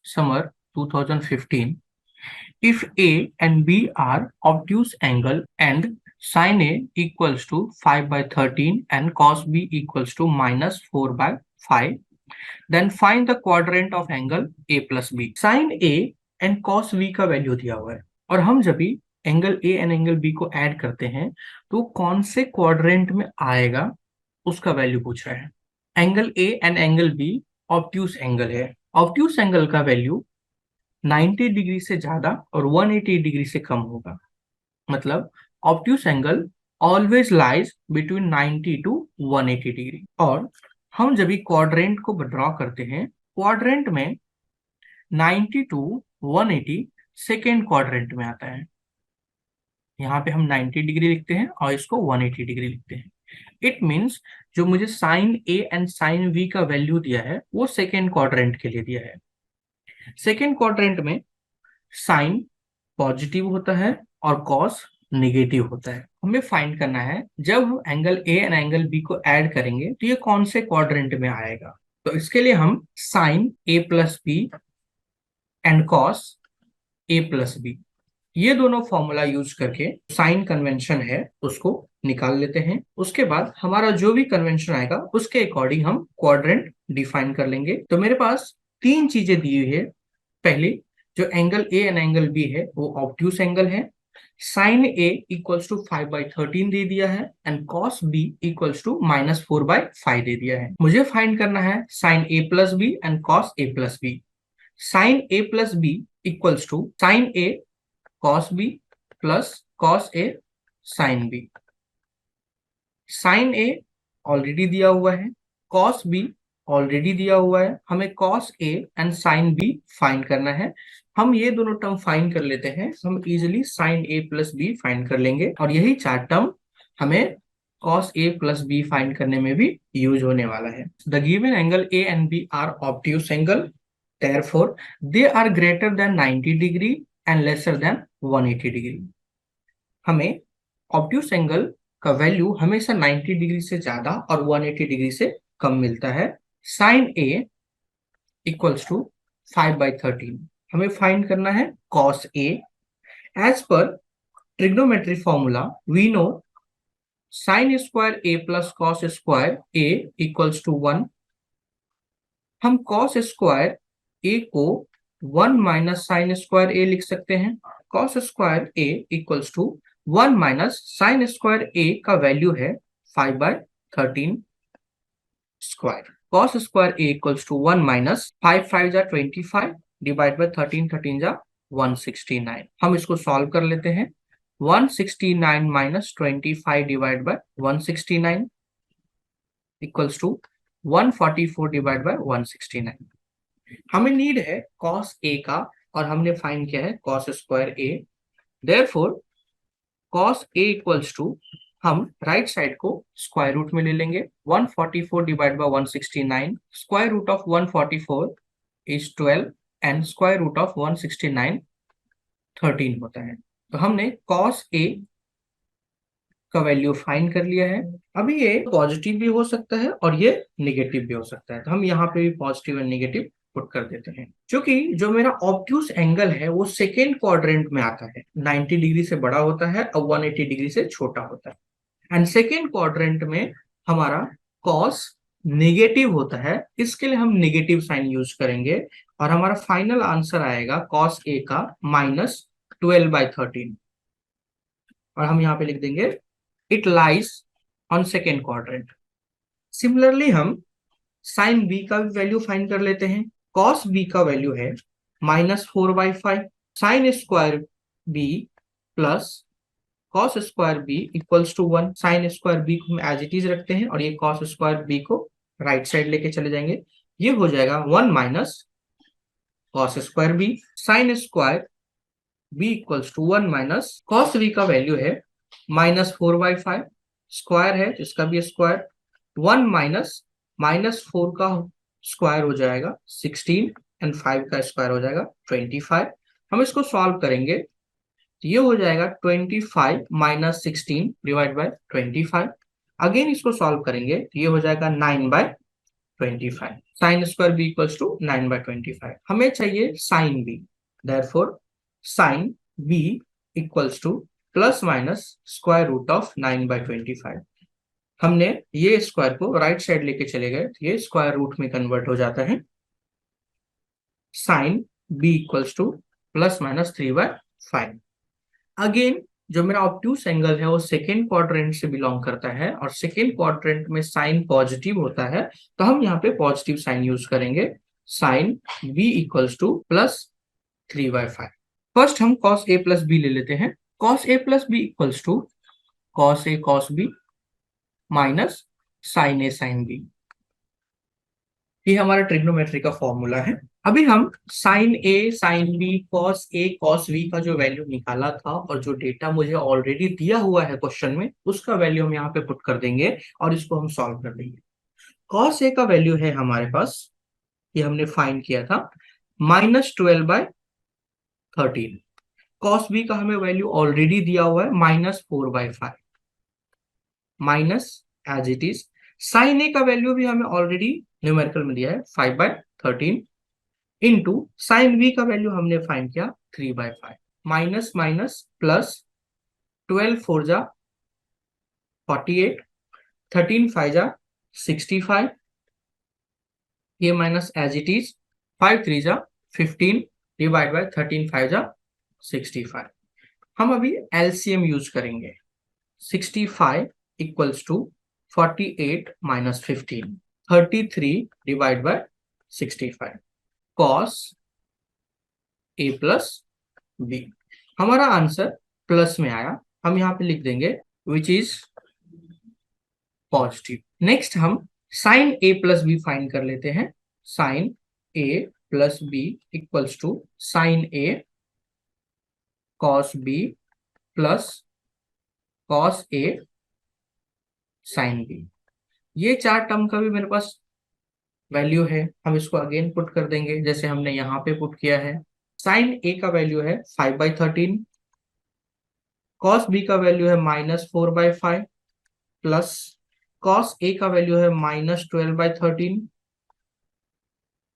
summer 2015. If A and B are obtuse angle and sin A equals to 5 by 13 and cos B equals to minus 4 by 5, then find the quadrant of angle A plus B. Sin A and cos B का value दिया हुआ है और हम जब भी angle A and angle B को add करते हैं तो कौन से क्वाड्रेंट में आएगा उसका वैल्यू पूछ रहा है। Angle A and angle B obtuse angle है। ऑब्ट्यूस एंगल का वैल्यू 90 डिग्री से ज्यादा और 180 डिग्री से कम होगा। मतलब obtuse angle always lies between 90 to 180 degree. और हम जब भी क्वाड्रेंट को ड्रॉ करते हैं, क्वाड्रेंट में 90 टू 180 सेकेंड क्वाड्रेंट में आता है। यहाँ पे हम 90 डिग्री लिखते हैं और इसको 180 डिग्री लिखते हैं। इट मीन्स जो मुझे sine A and sine B का वैल्यू दिया है वो सेकेंड क्वाड्रेंट के लिए दिया है। सेकेंड क्वाड्रेंट में साइन पॉजिटिव होता है और कॉस नेगेटिव होता है। हमें फाइंड करना है जब हम angle A and angle B को ऐड करेंगे तो ये कौन से क्वाड्रेंट में आएगा। तो इसके लिए हम sine A plus B and cos A plus B ये दोनों फॉर्मूला यूज करके साइन कन्वेंशन है उसको निकाल लेते हैं। उसके बाद हमारा जो भी कन्वेंशन आएगा उसके अकॉर्डिंग हम क्वाड्रेंट डिफाइन कर लेंगे। तो मेरे पास तीन चीजें दी हुई है। पहली, जो angle A and angle B है वो ऑब्ट्यूस एंगल है। Sine A equals to 5 by 13 दे दिया है and cos B equals to minus 4 by 5 दे दिया है। मुझे फाइंड करना है sine A plus B and cos A plus B. Sine A plus B equals to sine A cos b plus cos a sin b। sin a already दिया हुआ है, cos b already दिया हुआ है, हमें cos a and sin b find करना है। हम ये दोनों टर्म फाइंड कर लेते हैं, हम easily sin a plus b find कर लेंगे और यही चार टर्म हमें cos a plus b find करने में भी यूज होने वाला है। The given angle a and b are obtuse angle, therefore they are greater than 90 degree and lesser than 180 degree. हमें ऑब्ट्यूस एंगल का वैल्यू हमेशा 90 डिग्री से ज्यादा और 180 डिग्री से कम मिलता है। Sine A equals to 5 by 13। हमें फाइंड करना है cos A. As per trigonometry formula we know sine square A plus cos square A equals to 1। हम कॉस स्क्वायर ए को 1 माइनस साइन स्क्वायर ए लिख सकते हैं। Cos square A equals to 1 minus sine square A का value है 5 by 13 square. Cos square A equals to 1 minus 5 5 जा 25 divide by 13 13 जा 169। हम इसको सॉल्व कर लेते हैं। 169 minus 25 divide by 169 equals to 144 divide by 169। हमें नीड है cos a का और हमने फाइंड किया है cos square a। Therefore cos a equals to हम राइट साइड को स्क्वायर रूट में ले लेंगे। 144 divide by 169, square root of 144 is 12 and square root of 169 13 होता है। तो हमने cos a का वैल्यू फाइंड कर लिया है। अभी ये पॉजिटिव भी हो सकता है और ये नेगेटिव भी हो सकता है, तो हम यहाँ पे भी पॉजिटिव एंड नेगेटिव पुट कर देते हैं। क्योंकि जो मेरा ऑब्ट्यूस एंगल है वो सेकेंड क्वाड्रेंट में आता है, 90 डिग्री से बड़ा होता है और 180 डिग्री से छोटा होता है। एंड सेकेंड क्वाड्रेंट में हमारा कॉस नेगेटिव होता है, इसके लिए हम नेगेटिव साइन यूज करेंगे और हमारा फाइनल आंसर आएगा कॉस ए का माइनस 12 बाई 13। और हम यहाँ पे लिख देंगे it lies on second quadrant. Similarly हम साइन बी का भी वैल्यू फाइंड कर लेते हैं। कॉस बी का वैल्यू है minus 4 by 5। Sine square B plus cos square B equals to 1। Sine square B को हम एज इट इज रखते हैं और ये कॉस स्क्वायर बी को राइट साइड लेके चले जाएंगे। ये हो जाएगा 1 minus cos square B. Sine square B equals to 1 minus cos B का वैल्यू है माइनस 4 बाई 5। स्क्वायर है तो इसका भी स्क्वायर। 1 माइनस माइनस 4 का स्क्वायर हो जाएगा 16 एंड 5 का स्क्वायर हो जाएगा 25। हम इसको सॉल्व करेंगे तो ये हो जाएगा 25 माइनस 16 डिवाइड बाय 25। अगेन इसको सॉल्व करेंगे तो ये हो जाएगा 9 by 25। Sine square B equals to 9/25। हमें चाहिए sine B, therefore sine B equals to plus minus square root of 9/25। हमने ये स्क्वायर को राइट साइड लेके चले गए तो ये स्क्वायर रूट में कन्वर्ट हो जाता है। Sine B equals to plus minus 3/5। Again जो मेरा ऑब्ट्यूस एंगल है वो सेकेंड क्वाड्रेंट से बिलोंग करता है और सेकेंड क्वाड्रेंट में साइन पॉजिटिव होता है, तो हम यहाँ पे पॉजिटिव साइन यूज करेंगे। Sine B equals to plus 3/5। First हम कॉस ए प्लस बी ले लेते हैं। Cos A plus B equals to cos A cos B minus sine A sine B. ये हमारा ट्रिग्नोमेट्री का फॉर्मूला है। अभी हम sine A sine B cos A cos B का जो वैल्यू निकाला था और जो डेटा मुझे ऑलरेडी दिया हुआ है क्वेश्चन में, उसका वैल्यू हम यहाँ पे पुट कर देंगे और इसको हम सॉल्व कर देंगे। कॉस ए का वैल्यू है हमारे पास, ये हमने फाइंड किया था, -12/13। कॉस बी का हमें वैल्यू ऑलरेडी दिया हुआ है -4/5, minus as it is. Sine A का वैल्यू भी हमें ऑलरेडी न्यूमेरिकल में दिया है 5/13 इंटू साइन बी का वैल्यू हमने फाइंड किया 3/5। माइनस माइनस प्लस, 12 4 जा 48, 13 5 जा 65, ये माइनस एज इट इज, 5 3 जा 15 डिवाइड बाय 13 5 जा 65। हम अभी एलसीएम यूज करेंगे। 65 equals to 48 minus 15, 33 divide by 65 cos A plus B. हमारा आंसर प्लस में आया, हम यहाँ पे लिख देंगे विच इज पॉजिटिव। नेक्स्ट हम sine A plus B find कर लेते हैं। Sine A plus B equals to sine A cos B plus cos A sine B. ये चार टर्म का भी मेरे पास वैल्यू है, हम इसको अगेन पुट कर देंगे जैसे हमने यहाँ पे पुट किया है। साइन ए का वैल्यू है 5/13, कॉस बी का वैल्यू है -4/5 प्लस कॉस ए का वैल्यू है -12/13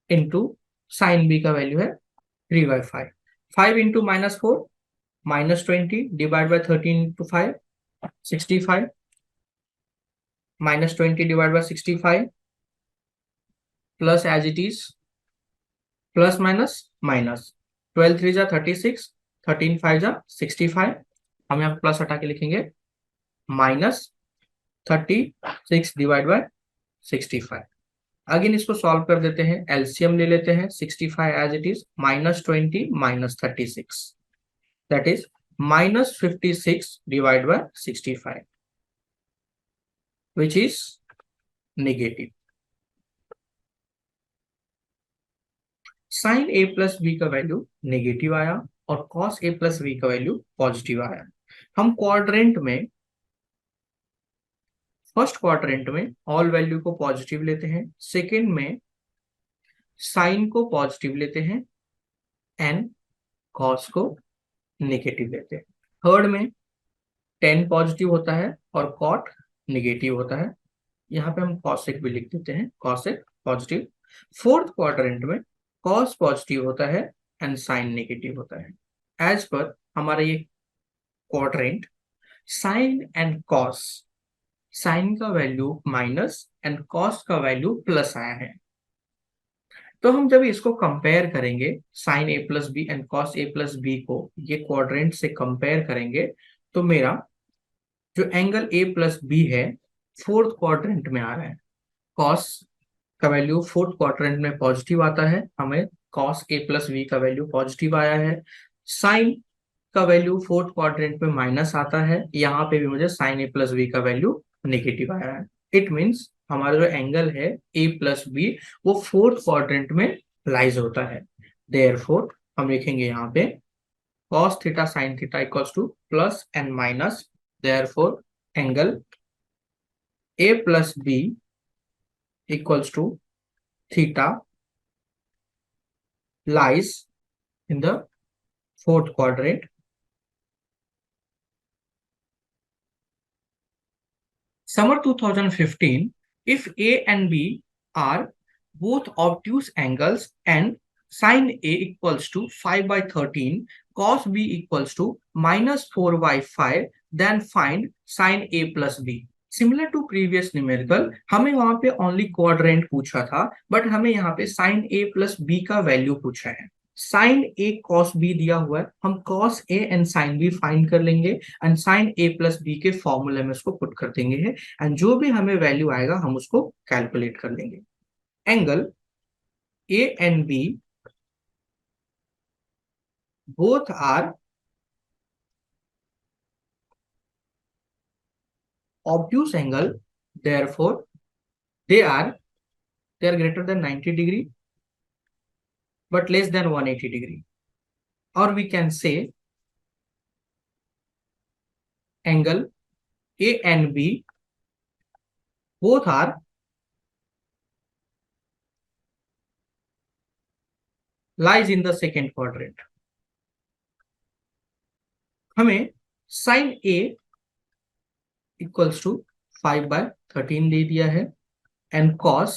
इंटू साइन बी का वैल्यू है 3/5। 5 into -4 -20 divide by 13 into 5 65, -20 divide by 65 plus as it is, plus minus minus, 12 3 जा 36, 13 5 जा 65। हम यहाँ प्लस हटा के लिखेंगे -36 डिवाइड बाय 65। अगेन इसको सॉल्व कर देते हैं, एलसीएम ले लेते हैं। 65 as it is, -20 -36, that is -56 divide by 65 which is negative. Sine A plus B का वैल्यू नेगेटिव आया और कॉस ए प्लस बी का वैल्यू पॉजिटिव आया। हम क्वाड्रेंट में, फर्स्ट क्वाड्रेंट में ऑल वैल्यू को पॉजिटिव लेते हैं, सेकेंड में साइन को पॉजिटिव लेते हैं एंड कॉस को नेगेटिव लेते हैं। थर्ड में टेन पॉजिटिव होता है और कॉट नेगेटिव होता है, यहाँ पे हम कॉसेक भी लिख देते हैं, कॉसेक पॉजिटिव। फोर्थ क्वाड्रेंट में कॉस पॉजिटिव होता है एंड साइन नेगेटिव होता है। एज पर हमारा ये quadrant, sine and cos, sine का वैल्यू माइनस एंड कॉस का वैल्यू प्लस आया है। तो हम जब इसको कंपेयर करेंगे, sine A plus B and cos A plus B को ये क्वाड्रेंट से कंपेयर करेंगे, तो मेरा जो एंगल ए प्लस बी है फोर्थ क्वाड्रेंट में आ रहा है। कॉस का वैल्यू फोर्थ क्वाड्रेंट में पॉजिटिव आता है, हमें कॉस ए प्लस बी का वैल्यू पॉजिटिव आया है। साइन का वैल्यू फोर्थ क्वाड्रेंट में माइनस आता है, यहाँ पे भी मुझे साइन ए प्लस बी का वैल्यू नेगेटिव आया है। इट मीन्स हमारा जो एंगल है ए प्लस बी वो फोर्थ क्वाड्रेंट में लाइज होता है। देयरफॉर हम लिखेंगे यहाँ पे cos theta sin theta equals to plus and minus, therefore angle A plus B equals to theta lies in the fourth quadrant. Summer 2015, if A and B are both obtuse angles and sin A equals to 5 by 13, cos B equals to minus 4 by 5, then find sin A plus B. Similar to previous numerical, हमें वहां पे only quadrant पूछा था, but हमें यहाँ पे sign A plus B का value पूछा है। साइन ए कॉस बी दिया हुआ है, हम cos A and sine B find कर लेंगे and sine A plus B के फॉर्मूले में उसको पुट कर देंगे है, एंड जो भी हमें वैल्यू आएगा हम उसको कैलकुलेट कर लेंगे। Angle A and B both are obtuse angle, therefore they are greater than 90 degree but less than 180 degree, or we can say angle A and B both are lies in the second quadrant. हमें sin A equals to 5 by 13 दे दिया है एंड cos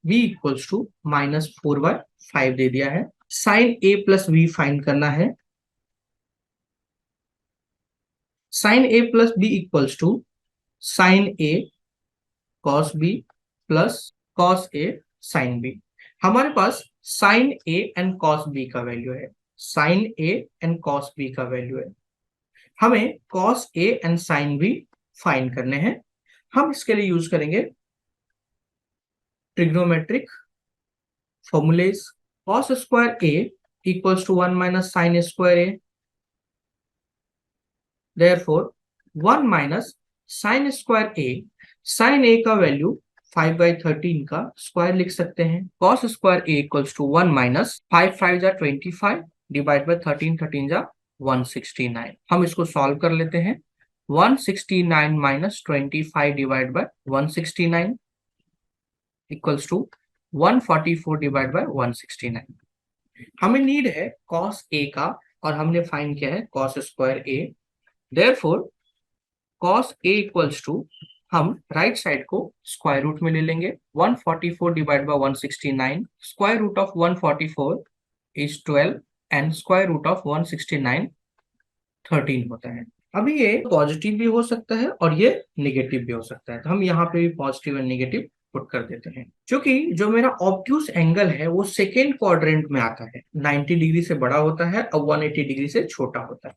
B equals to minus 4 by 5 दे दिया है। sin A plus B find करना है। sin A plus B equals to sin A cos B plus cos A sin B। हमारे पास sin A and cos B का value है, sin A and cos B का value है। हमें cos A and sin B find करने हैं। हम इसके लिए यूज करेंगे trigonometric formulas. cos square A equals to 1 minus sin square A, therefore 1 minus sin square A, sin A का वैल्यू 5 by 13 का स्क्वायर लिख सकते हैं। cos square A equals to 1 minus 5 5 जा 25 डिवाइड बाय 13 13 जा 169। हम इसको सॉल्व कर लेते हैं। 169 minus 25 divide by 169 equals to 144 divide by 169। हमें नीड है cos A का और हमने फाइंड किया है cos square A, therefore cos A equals to, हम राइट साइड को स्क्वायर रूट में ले लेंगे। 144 divide by 169, square root of 144 is 12 and square root of 169 13 होता है। अभी ये पॉजिटिव भी हो सकता है और ये नेगेटिव भी हो सकता है, तो हम यहाँ पे भी पॉजिटिव एंड नेगेटिव पुट कर देते हैं। क्योंकि जो मेरा ऑब्ट्यूस एंगल है वो सेकेंड क्वाड्रेंट में आता है, 90 डिग्री से बड़ा होता है और 180 डिग्री से छोटा होता है,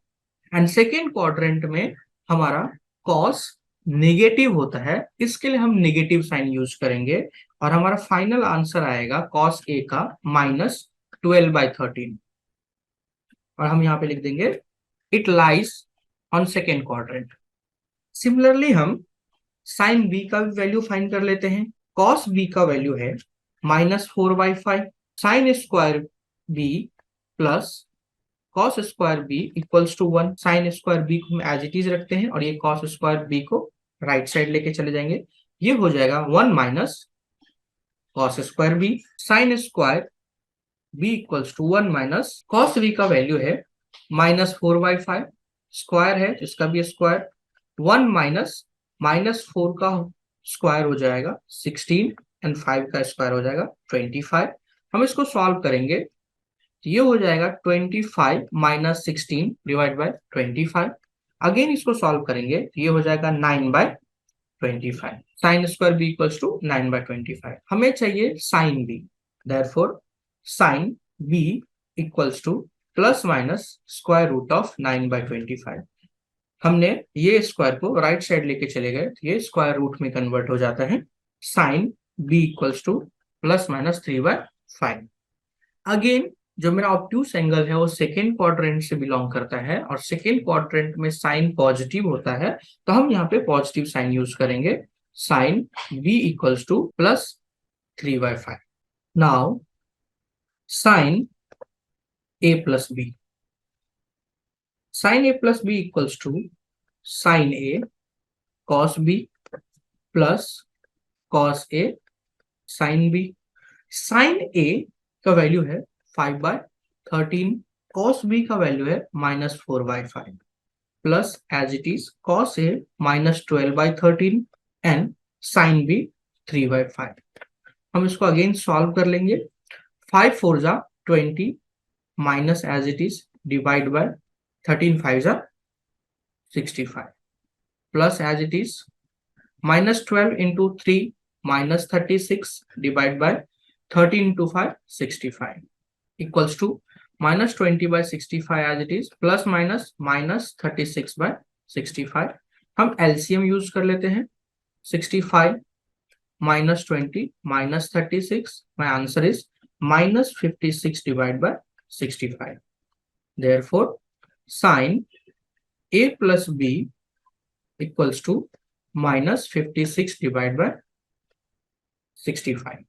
एंड सेकेंड क्वाड्रेंट में हमारा कॉस नेगेटिव होता है, इसके लिए हम नेगेटिव साइन यूज करेंगे और हमारा फाइनल आंसर आएगा कॉस ए का माइनस 12 by 13, और हम यहाँ पे लिख देंगे it lies on second quadrant. Similarly हम साइन बी का भी वैल्यू फाइंड कर लेते हैं। कॉस बी का वैल्यू है minus 4 by 5, sine square B plus cos square B equals to 1। Sine square B को हम एज इट इज रखते हैं और ये कॉस स्क्वायर बी को राइट साइड लेके चले जाएंगे, ये हो जाएगा 1 minus cos square B, sine square B equals to 1 minus cos B का वैल्यू है माइनस 4 by 5, स्क्वायर है तो इसका भी स्क्वायर, 1 माइनस माइनस 4 का स्क्वायर हो जाएगा 16 एंड 5 का स्क्वायर हो जाएगा 25। हम इसको सॉल्व करेंगे तो ये हो जाएगा 25 माइनस 16 डिवाइड बाय 25। अगेन इसको सॉल्व करेंगे तो ये हो जाएगा 9 by 25। Sine square B equals to 9 by 25। हमें चाहिए sine B, therefore sine B equals to plus minus square root of 9 by 25। हमने ये स्क्वायर को राइट साइड लेके चले गए तो ये स्क्वायर रूट में कन्वर्ट हो जाता है। Sine B equals to plus minus 3 by 5। Again जो मेरा ऑब्ट्यूस एंगल है वो सेकेंड क्वाड्रेंट से बिलोंग करता है और सेकेंड क्वाड्रेंट में साइन पॉजिटिव होता है, तो हम यहाँ पे पॉजिटिव साइन यूज करेंगे। Sine B equals to plus 3 by 5। Now sine A plus B, sine A plus B equals to sine A cos B plus cos A sine B. Sine A का value है 5 by 13, cos B का value है minus 4 by 5 plus as it is cos A minus 12 by 13 and sine B 3 by 5। हम इसको again solve कर लेंगे। 5 4 जा 20 minus as it is divide by 13 5 जा 65 plus as it is minus 12 into 3 minus 36 divided by 13 into 5 65 equals to minus 20 by 65 as it is plus minus minus 36 by 65। हम LCM use कर लेते हैं। 65 minus 20 minus 36, my answer is minus 56 divided by 65। Therefore sin A plus B equals to minus 56 divided by 65।